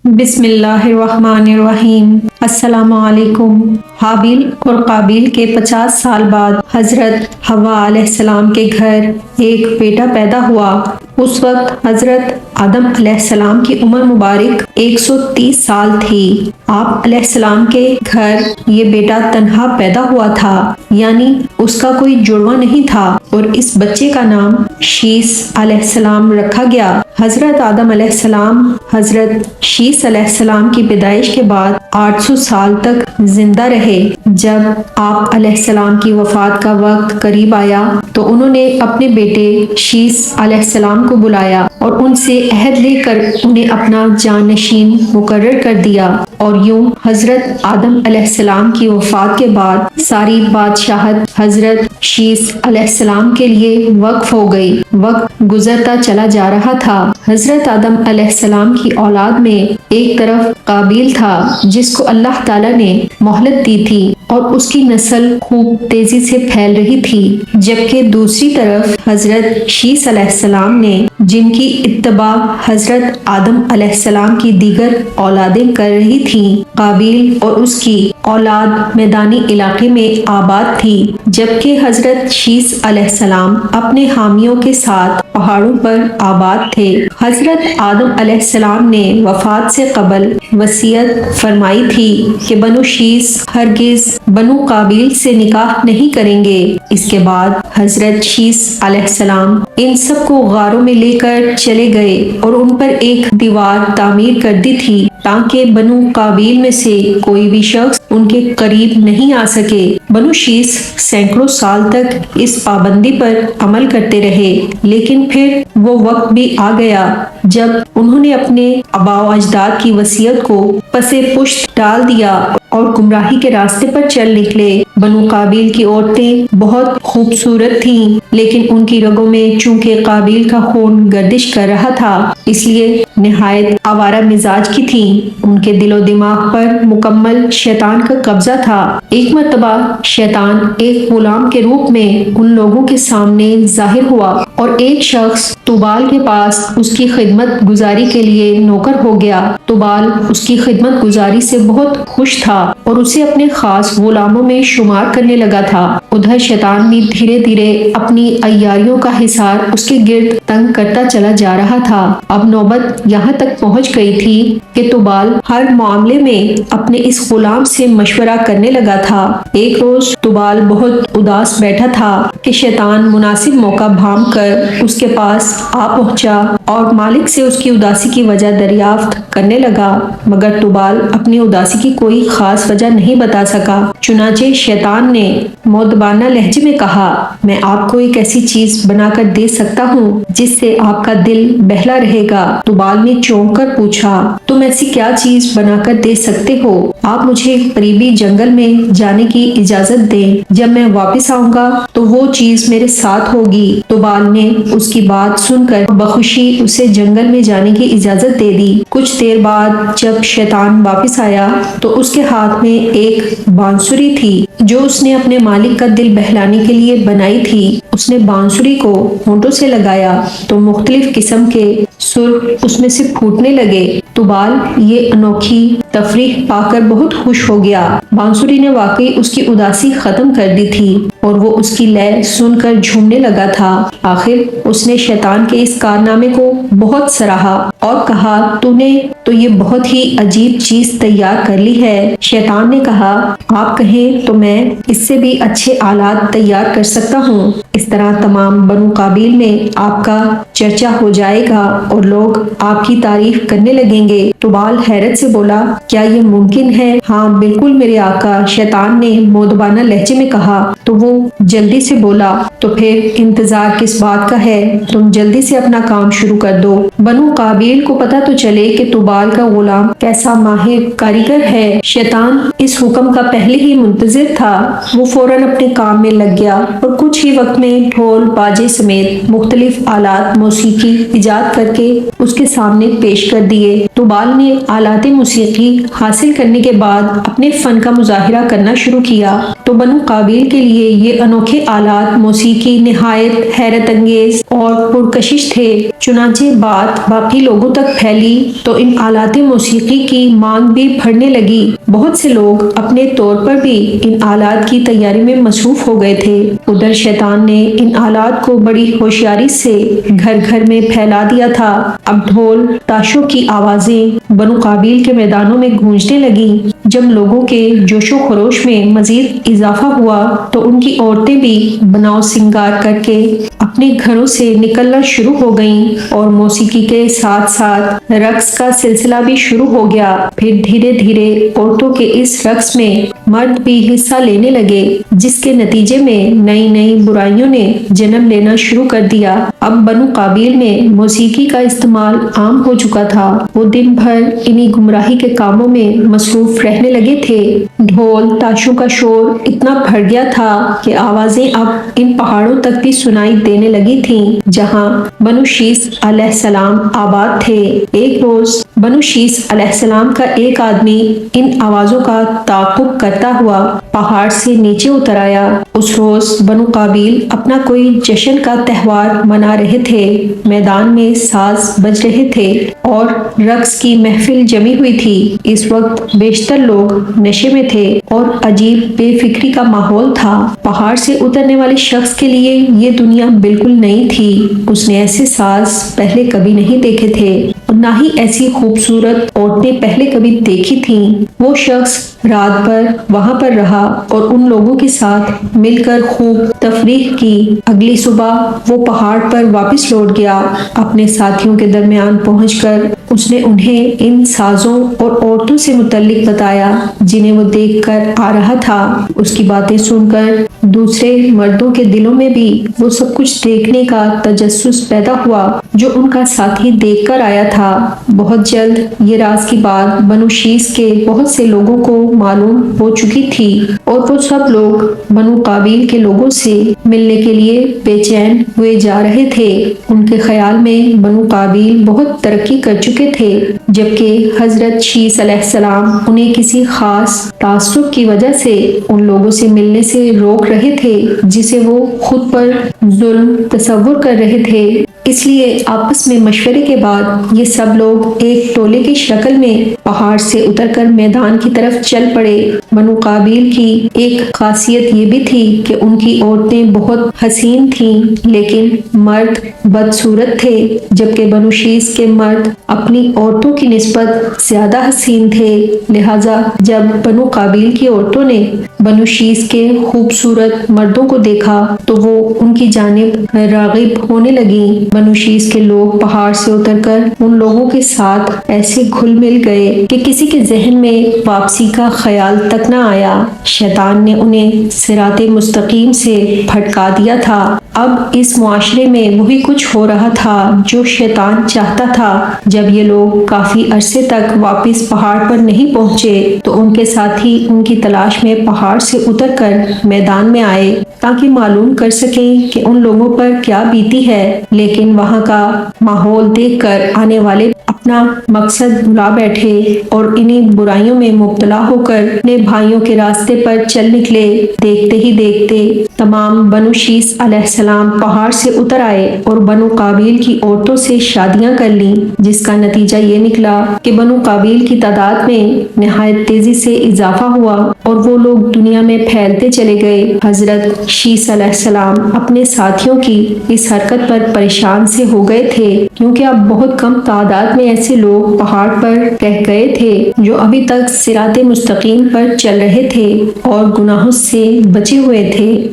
بسم اللہ الرحمن الرحیم۔ السلام علیکم۔ حابیل اور قابیل کے 50 سال بعد حضرت حوا علیہ السلام کے گھر ایک بیٹا پیدا ہوا۔ اس وقت حضرت آدم علیہ السلام کی عمر مبارک 130 سال تھی۔ آپ علیہ السلام کے گھر یہ بیٹا تنہا پیدا ہوا تھا، یعنی اس کا کوئی جڑواں نہیں تھا، اور اس بچے کا نام شیس علیہ السلام رکھا گیا۔ حضرت آدم علیہ السلام حضرت شیس علیہ السلام کی پیدائش کے بعد 800 سال تک زندہ رہے۔ جب آپ علیہ السلام کی وفات کا وقت قریب آیا تو انہوں نے اپنے بیٹے شیس علیہ السلام کو بلایا اور ان سے عہد لے کر انہیں اپنا جانشین مقرر کر دیا، اور یوں حضرت آدم علیہ السلام کی وفات کے بعد ساری بادشاہت حضرت شیس علیہ السلام کے لیے وقف ہو گئی۔ وقت گزرتا چلا جا رہا تھا۔ حضرت آدم علیہ السلام کی اولاد میں ایک طرف قابیل تھا جس کو اللہ تعالیٰ نے مہلت دی تھی اور اس کی نسل خوب تیزی سے پھیل رہی تھی، جبکہ دوسری طرف حضرت شیس علیہ السلام نے، جن کی اتباع حضرت آدم علیہ السلام کی دیگر اولادیں کر رہی تھیں، قابیل اور اس کی اولاد میدانی علاقے میں آباد تھی، جبکہ حضرت شیس علیہ السلام اپنے حامیوں کے ساتھ پہاڑوں پر آباد تھے۔ حضرت آدم علیہ السلام نے وفات سے قبل وصیت فرمائی تھی کہ بنو شیس ہرگز بنو قابیل سے نکاح نہیں کریں گے۔ اس کے بعد حضرت شیس علیہ السلام ان سب کو غاروں میں لے کر چلے گئے اور ان پر ایک دیوار تعمیر کر دی تھی تاکہ بنو قابیل میں سے کوئی بھی شخص ان کے قریب نہیں آ سکے۔ بنو شیس سینکڑوں سال تک اس پابندی پر عمل کرتے رہے، لیکن پھر وہ وقت بھی آ گیا جب انہوں نے اپنے آباء و اجداد کی وصیت کو پس پشت ڈال دیا اور گمراہی کے راستے پر چل نکلے۔ بنو قابیل کی عورتیں بہت خوبصورت تھیں، لیکن ان کی رگوں میں چونکہ قابیل کا خون گردش کر رہا تھا، اس لیے نہایت آوارہ مزاج کی تھیں۔ ان کے دل و دماغ پر مکمل شیطان کا قبضہ تھا۔ ایک مرتبہ شیطان ایک غلام کے روپ میں ان لوگوں کے سامنے ظاہر ہوا اور ایک شخص توبال کے پاس اس کی خدمت گزاری کے لیے نوکر ہو گیا۔ توبال اس کی خدمت گزاری سے بہت خوش تھا اور اسے اپنے خاص غلاموں میں شمار کرنے لگا تھا۔ ادھر شیطان بھی دھیرے دھیرے اپنی عیاریوں کا حصار اس کے گرد تنگ کرتا چلا جا رہا تھا۔ اب نوبت یہاں تک پہنچ گئی تھی کہ توبال ہر معاملے میں اپنے اس غلام سے مشورہ کرنے لگا تھا۔ ایک روز توبال بہت اداس بیٹھا تھا کہ شیطان مناسب موقع بھانپ کر اس کے پاس آ پہنچا اور مالک سے اس کی اداسی کی وجہ دریافت کرنے لگا، مگر توبال اپنی اداسی کی کوئی خاص وجہ نہیں بتا سکا۔ چنانچہ شیطان نے مؤدبانہ لہجے میں کہا، میں آپ کو ایک ایسی چیز بنا کر دے سکتا ہوں جس سے آپ کا دل بہلا رہے گا۔ توبال نے چونک کر پوچھا، تم ایسی کیا چیز بنا کر دے سکتے ہو؟ آپ مجھے ایک قریبی جنگل میں جانے کی اجازت دیں، جب میں واپس آؤں گا تو وہ چیز میرے ساتھ ہوگی۔ توبال نے اس کی بات سن کر بخوشی اسے جنگل میں جانے کی اجازت دے دی۔ کچھ دیر بعد جب شیطان واپس آیا تو اس کے ہاتھ میں ایک بانسری تھی جو اس نے اپنے مالک کا دل بہلانے کے لیے بنائی تھی۔ اس نے بانسری کو ہونٹوں سے لگایا تو مختلف قسم کے سر اس میں سے پھوٹنے لگے۔ توبال یہ انوکھی تفریح پا کر بہت خوش ہو گیا۔ بانسری نے واقعی اس کی اداسی ختم کر دی تھی اور وہ اس کی لے سن کر جھومنے لگا تھا۔ آخر اس نے شیطان کے اس کارنامے کو بہت سراہا اور کہا، تو نے تو یہ بہت ہی عجیب چیز تیار کر لی ہے۔ شیطان نے کہا، آپ کہیں تو میں اس سے بھی اچھے آلات تیار کر سکتا ہوں۔ اس طرح تمام بنو قابیل میں آپ کا چرچا ہو جائے گا اور لوگ آپ کی تعریف کرنے لگیں گے۔ توبال حیرت سے بولا، کیا یہ ممکن ہے؟ ہاں بالکل میرے آقا، شیطان نے مؤدبانہ لہجے میں کہا۔ تو وہ جلدی سے بولا، تو پھر انتظار کس بات کا ہے؟ تم جلدی سے اپنا کام شروع کر دو۔ بنو قابیل کو پتہ تو چلے کہ توبال کا غلام کیسا ماہر کاریگر ہے۔ شیطان اس حکم کا پہلے ہی منتظر تھا۔ وہ فوراً اپنے کام میں لگ گیا اور کچھ ہی وقت میں ڈھول باجے سمیت مختلف آلات موسیقی ایجاد کر کے اس کے سامنے پیش کر دیے۔ توبال نے آلات موسیقی حاصل کرنے کے بعد اپنے فن کا مظاہرہ کرنا شروع کیا تو بنو قابیل کے لیے یہ انوکھے آلات موسیقی نہایت حیرت انگیز اور پرکشش تھے۔ چنانچہ بات باقی لوگوں تک پھیلی تو ان آلات موسیقی کی مانگ بھی بڑھنے لگی۔ بہت سے لوگ اپنے طور پر بھی ان آلات کی تیاری میں مصروف ہو گئے تھے۔ ادھر شیطان نے ان آلات کو بڑی ہوشیاری سے گھر گھر میں پھیلا دیا تھا۔ اب ڈھول تاشوں کی آوازیں بنو قابیل کے میدانوں میں گونجنے لگیں۔ جب لوگوں کے جوش و خروش میں مزید اضافہ ہوا تو ان کی عورتیں بھی بناؤ سنگار کر کے اپنے گھروں سے نکلنا شروع ہو گئیں اور موسیقی کے ساتھ ساتھ رقص کا سلسلہ بھی شروع ہو گیا۔ پھر دھیرے دھیرے عورتوں کے اس رقص میں مرد بھی حصہ لینے لگے، جس کے نتیجے میں نئی نئی برائیوں نے جنم لینا شروع کر دیا۔ اب بنو قابیل میں موسیقی کا استعمال عام ہو چکا تھا۔ وہ دن بھر انہی گمراہی کے کاموں میں مصروف رہنے لگے تھے۔ ڈھول تاشوں کا شور اتنا بڑھ گیا تھا کہ آوازیں اب ان پہاڑوں تک بھی سنائی دینے لگی تھیں جہاں بنو شیس علیہ السلام آباد تھے۔ ایک روز بنو شیس علیہ السلام کا ایک آدمی ان آوازوں کا تعاقب کرتا ہوا پہاڑ سے نیچے اتر آیا۔ اس روز بنو قابیل اپنا کوئی جشن کا تہوار منا رہے تھے۔ میدان میں ساز بج رہے تھے اور رقص کی محفل جمی ہوئی تھی۔ اس وقت بیشتر لوگ نشے میں تھے اور عجیب بے فکری کا ماحول تھا۔ پہاڑ سے اترنے والے شخص کے لیے یہ دنیا بالکل نئی تھی۔ اس نے ایسے ساز پہلے کبھی نہیں دیکھے تھے اور نہ ہی ایسی خوبصورت عورتیں پہلے کبھی دیکھی تھیں۔ وہ شخص رات بھر وہاں پر رہا اور ان لوگوں کے ساتھ مل کر خوب تفریح کی۔ اگلی صبح وہ پہاڑ پر واپس لوٹ گیا۔ اپنے ساتھیوں کے درمیان پہنچ کر اس نے انہیں ان سازوں اور عورتوں سے متعلق بتایا جنہیں وہ دیکھ کر آ رہا تھا۔ اس کی باتیں سن کر دوسرے مردوں کے دلوں میں بھی وہ سب کچھ دیکھنے کا تجسس پیدا ہوا جو ان کا ساتھی دیکھ کر آیا تھا۔ بہت جلد یہ راز کی بات بنو شیس کے بہت سے لوگوں کو معلوم ہو چکی تھی اور وہ سب لوگ بنو قابیل کے لوگوں سے ملنے کے لیے بے چین ہوئے جا رہے تھے۔ ان کے خیال میں بنو قابیل بہت ترقی کر چکے تھے، جبکہ حضرت شیس علیہ السلام انہیں کسی خاص تعصب کی وجہ سے ان لوگوں سے ملنے سے روک رہے تھے جسے وہ خود پر ظلم تصور کر رہے تھے۔ اس لیے آپس میں مشورے کے بعد یہ سب لوگ ایک ٹولے کی شکل میں پہاڑ سے اتر کر میدان کی طرف چل پڑے۔ بنو قابیل کی ایک خاصیت یہ بھی تھی کہ ان کی عورتیں بہت حسین تھیں لیکن مرد بدصورت تھے، جبکہ بنو شیس کے مرد اپنی عورتوں کی نسبت زیادہ حسین تھے۔ لہٰذا جب بنو قابیل کی عورتوں نے بنو شیس کے خوبصورت مردوں کو دیکھا تو وہ ان کی جانب راغب ہونے لگیں۔ بنو شیس کے لوگ پہاڑ سے اتر کر ان لوگوں کے ساتھ ایسے گھل مل گئے کہ کسی کے ذہن میں واپسی کا خیال تک نہ آیا۔ شیطان نے انہیں صراط مستقیم سے بھٹکا دیا تھا۔ اب اس معاشرے میں وہی کچھ ہو رہا تھا جو شیطان چاہتا تھا۔ جب یہ لوگ کافی عرصے تک واپس پہاڑ پر نہیں پہنچے تو ان کے ساتھی ان کی تلاش میں پہاڑ سے اتر کر میدان میں آئے تاکہ معلوم کر سکیں کہ ان لوگوں پر کیا بیتی ہے، لیکن وہاں کا ماحول دیکھ کر آنے والے اپنا مقصد بھلا بیٹھے اور انہی برائیوں میں مبتلا ہو کر اپنے بھائیوں کے راستے پر چل نکلے۔ دیکھتے ہی دیکھتے تمام بنو شیس علیہ السلام پہاڑ سے اتر آئے اور بنو قابیل کی عورتوں سے شادیاں کر لیں، جس کا نتیجہ یہ نکلا کہ بنو قابیل کی تعداد میں نہایت تیزی سے اضافہ ہوا اور وہ لوگ دنیا میں پھیلتے چلے گئے۔ حضرت شیس علیہ السلام اپنے ساتھیوں کی اس حرکت پر پریشان سے ہو گئے تھے کیونکہ اب بہت کم تعداد میں ایسے لوگ پہاڑ پر رہ گئے تھے جو ابھی تک صراط مستقیم پر چل رہے تھے اور گناہوں سے بچے ہوئے تھے۔